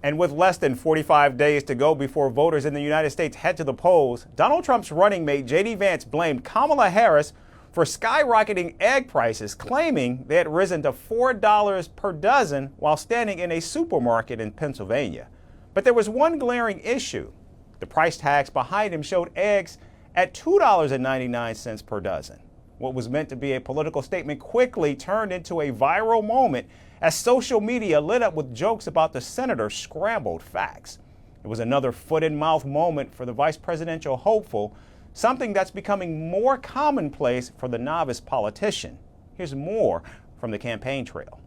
And with less than 45 days to go before voters in the United States head to the polls, Donald Trump's running mate J.D. Vance blamed Kamala Harris for skyrocketing egg prices, claiming they had risen to $4 per dozen while standing in a supermarket in Pennsylvania. But there was one glaring issue. The price tags behind him showed eggs at $2.99 per dozen. What was meant to be a political statement quickly turned into a viral moment as social media lit up with jokes about the senator's scrambled facts. It was another foot-in-mouth moment for the vice presidential hopeful, something that's becoming more commonplace for the novice politician. Here's more from the campaign trail.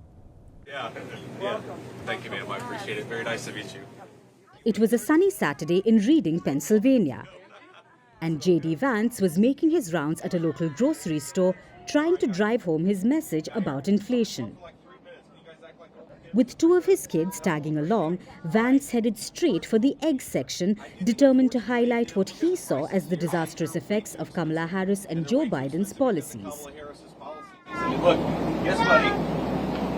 Yeah. Thank you, ma'am. I appreciate it. Very nice to meet you. It was a sunny Saturday in Reading, Pennsylvania. And J.D. Vance was making his rounds at a local grocery store, trying to drive home his message about inflation. With two of his kids tagging along, Vance headed straight for the egg section, determined to highlight what he saw as the disastrous effects of Kamala Harris and Joe Biden's policies. Look, yes, buddy.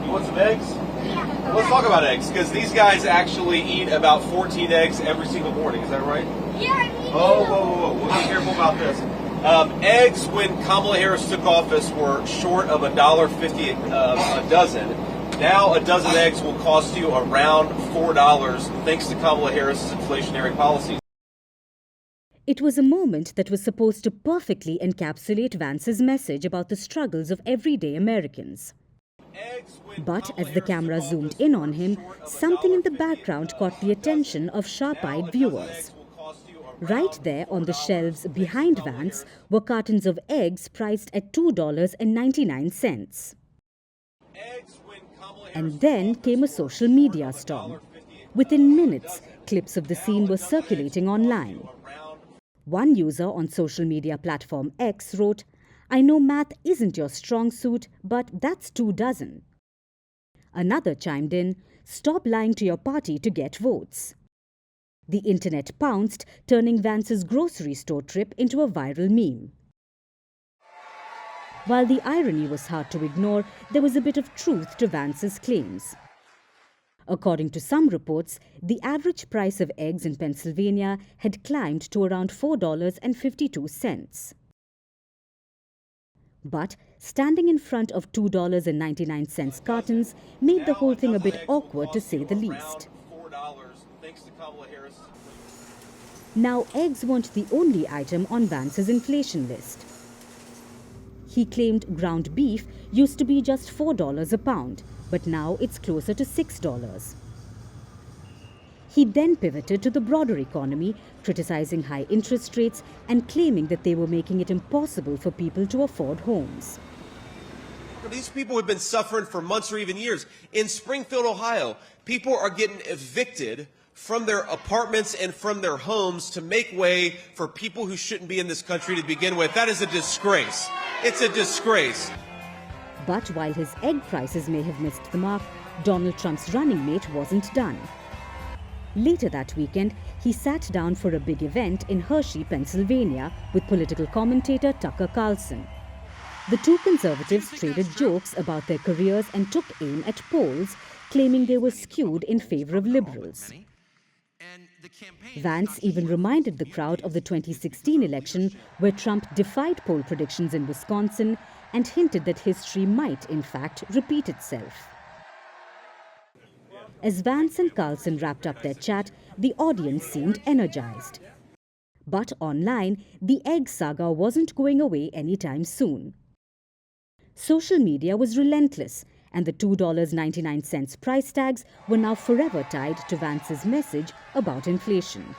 You want some eggs? Yeah. Let's talk about eggs, because these guys actually eat about 14 eggs every single morning. Is that right? Yeah. Whoa. We'll be careful about this. Eggs, when Kamala Harris took office, were short of $1.50 a dozen. Now a dozen eggs will cost you around $4 thanks to Kamala Harris's inflationary policies. It was a moment that was supposed to perfectly encapsulate Vance's message about the struggles of everyday Americans. But as the camera zoomed in on him, something in the background caught the attention of sharp-eyed viewers. Right there on the shelves behind Vance were cartons of eggs priced at $2.99. And then came a social media storm. Within minutes, clips of the scene were circulating online. One user on social media platform X wrote, "I know math isn't your strong suit, but that's 2 dozen." Another chimed in, "Stop lying to your party to get votes." The internet pounced, turning Vance's grocery store trip into a viral meme. While the irony was hard to ignore, there was a bit of truth to Vance's claims. According to some reports, the average price of eggs in Pennsylvania had climbed to around $4.52. But standing in front of $2.99 cartons made the whole thing a bit awkward, to say the least. Now, eggs weren't the only item on Vance's inflation list. He claimed ground beef used to be just $4 a pound, but now it's closer to $6. He then pivoted to the broader economy, criticizing high interest rates and claiming that they were making it impossible for people to afford homes. These people have been suffering for months or even years. In Springfield, Ohio, people are getting evicted from their apartments and from their homes to make way for people who shouldn't be in this country to begin with. That is a disgrace. It's a disgrace. But while his egg prices may have missed the mark, Donald Trump's running mate wasn't done. Later that weekend, he sat down for a big event in Hershey, Pennsylvania, with political commentator Tucker Carlson. The two conservatives traded jokes about their careers and took aim at polls, claiming they were skewed in favor of liberals. Vance even reminded the crowd of the 2016 election, where Trump defied poll predictions in Wisconsin and hinted that history might, in fact, repeat itself. As Vance and Carlson wrapped up their chat, the audience seemed energized. But online, the egg saga wasn't going away anytime soon. Social media was relentless, and the $2.99 price tags were now forever tied to Vance's message about inflation.